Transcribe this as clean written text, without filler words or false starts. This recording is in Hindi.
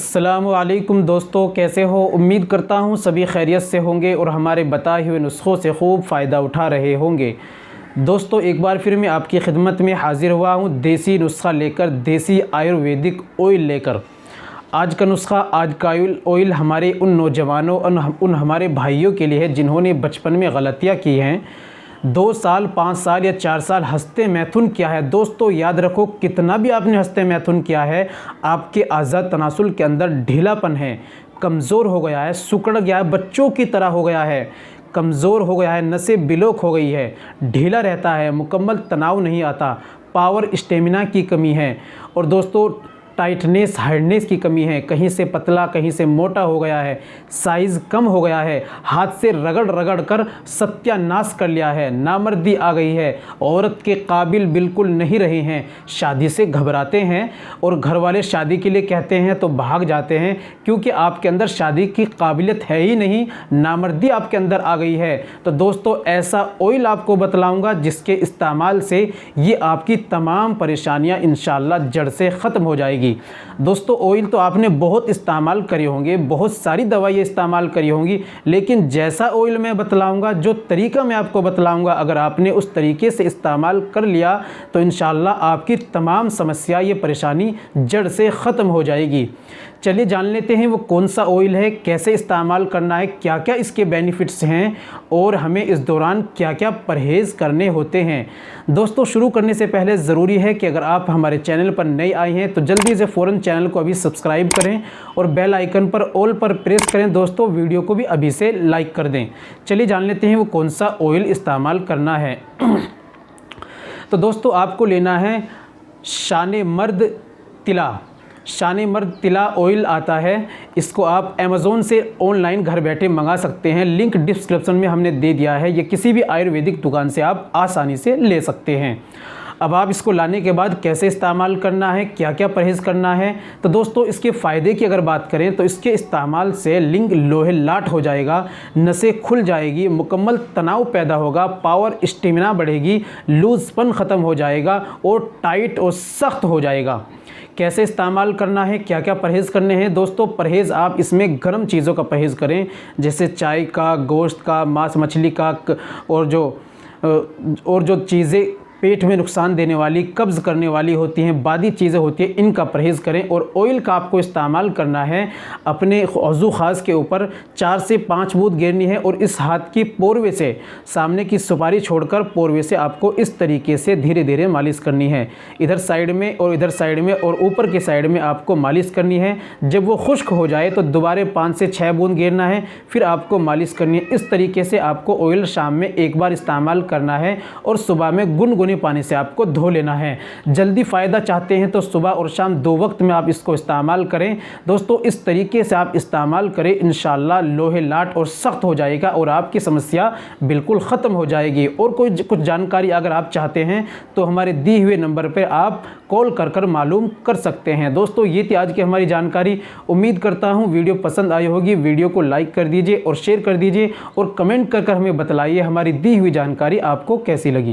अस्सलामुअलैकुम दोस्तों, कैसे हो। उम्मीद करता हूँ सभी खैरियत से होंगे और हमारे बताए हुए नुस्ख़ों से खूब फ़ायदा उठा रहे होंगे। दोस्तों, एक बार फिर मैं आपकी खिदमत में हाज़िर हुआ हूँ देसी नुस्ख़ा लेकर, देसी आयुर्वेदिक ऑयल लेकर। आज का नुस्ख़ा, आज का ऑयल हमारे उन नौजवानों उन हमारे भाइयों के लिए है जिन्होंने बचपन में गलतियाँ की हैं। 2 साल, 5 साल या 4 साल हस्ते मैथुन किया है। दोस्तों याद रखो, कितना भी आपने हस्ते मैथुन किया है, आपके आज़ाद तनासुल के अंदर ढीलापन है, कमज़ोर हो गया है, सिकुड़ गया है, बच्चों की तरह हो गया है, कमज़ोर हो गया है, नसें ब्लॉक हो गई है, ढीला रहता है, मुकम्मल तनाव नहीं आता, पावर स्टेमिना की कमी है और दोस्तों टाइटनेस, हार्डनेस की कमी है, कहीं से पतला कहीं से मोटा हो गया है, साइज़ कम हो गया है, हाथ से रगड़ रगड़ कर सत्यानाश कर लिया है, नामर्दी आ गई है, औरत के काबिल बिल्कुल नहीं रहे हैं, शादी से घबराते हैं और घर वाले शादी के लिए कहते हैं तो भाग जाते हैं क्योंकि आपके अंदर शादी की काबिलियत है ही नहीं, नामर्दी आपके अंदर आ गई है। तो दोस्तों ऐसा ऑयल आपको बतलाऊँगा जिसके इस्तेमाल से ये आपकी तमाम परेशानियाँ इंशाअल्लाह जड़ से ख़त्म हो जाएगी। दोस्तों ऑयल तो आपने बहुत इस्तेमाल करे होंगे, बहुत सारी दवाइयाँ इस्तेमाल करी होंगी, लेकिन जैसा ऑयल मैं बतलाऊंगा, जो तरीका मैं आपको बतलाऊंगा, अगर आपने उस तरीके से इस्तेमाल कर लिया तो इंशाअल्लाह आपकी तमाम समस्या, ये परेशानी जड़ से ख़त्म हो जाएगी। चलिए जान लेते हैं वो कौन सा ऑयल है, कैसे इस्तेमाल करना है, क्या क्या इसके बेनिफिट्स हैं और हमें इस दौरान क्या क्या परहेज़ करने होते हैं। दोस्तों शुरू करने से पहले ज़रूरी है कि अगर आप हमारे चैनल पर नए आए हैं तो जल्दी से फ़ौरन चैनल को अभी सब्सक्राइब करें और बेल आइकन पर ऑल पर प्रेस करें। दोस्तों वीडियो को भी अभी से लाइक कर दें। चलिए जान लेते हैं वो कौन सा ऑयल इस्तेमाल करना है। तो दोस्तों आपको लेना है शान मर्द तिला। शान मर्द तिला ऑयल आता है, इसको आप अमेज़ोन से ऑनलाइन घर बैठे मंगा सकते हैं। लिंक डिस्क्रिप्शन में हमने दे दिया है। ये किसी भी आयुर्वेदिक दुकान से आप आसानी से ले सकते हैं। अब आप इसको लाने के बाद कैसे इस्तेमाल करना है, क्या क्या परहेज़ करना है, तो दोस्तों इसके फ़ायदे की अगर बात करें तो इसके इस्तेमाल से लिंग लोहे लाट हो जाएगा, नसें खुल जाएगी, मुकम्मल तनाव पैदा होगा, पावर स्टेमिना बढ़ेगी, लूज़पन ख़त्म हो जाएगा और टाइट और सख्त हो जाएगा। कैसे इस्तेमाल करना है, क्या क्या परहेज़ करने हैं। दोस्तों परहेज़ आप इसमें गर्म चीज़ों का परहेज़ करें, जैसे चाय का, गोश्त का, मांस मछली का और जो चीज़ें पेट में नुकसान देने वाली, कब्ज़ करने वाली होती हैं, बादी चीज़ें होती हैं, इनका परहेज़ करें। और ऑयल का आपको इस्तेमाल करना है अपने औज़ू ख़ास के ऊपर 4 से 5 बूंद गिरनी है और इस हाथ की पोरवे से, सामने की सुपारी छोड़कर पोरवे से आपको इस तरीके से धीरे धीरे मालिश करनी है। इधर साइड में और इधर साइड में और ऊपर के साइड में आपको मालिश करनी है। जब वो खुश्क हो जाए तो दोबारा 5 से 6 बूंद गिरना है, फिर आपको मालिश करनी है। इस तरीके से आपको ऑयल शाम में एक बार इस्तेमाल करना है और सुबह में गुनगुने पानी से आपको धो लेना है। जल्दी फ़ायदा चाहते हैं तो सुबह और शाम 2 वक्त में आप इसको इस्तेमाल करें। दोस्तों इस तरीके से आप इस्तेमाल करें, इंशाअल्लाह लोहे लाट और सख्त हो जाएगा और आपकी समस्या बिल्कुल ख़त्म हो जाएगी। और कुछ जानकारी अगर आप चाहते हैं तो हमारे दिए हुए नंबर पर आप कॉल कर मालूम कर सकते हैं। दोस्तों ये थी आज की हमारी जानकारी। उम्मीद करता हूँ वीडियो पसंद आई होगी। वीडियो को लाइक कर दीजिए और शेयर कर दीजिए और कमेंट कर हमें बतलाइए हमारी दी हुई जानकारी आपको कैसी लगी।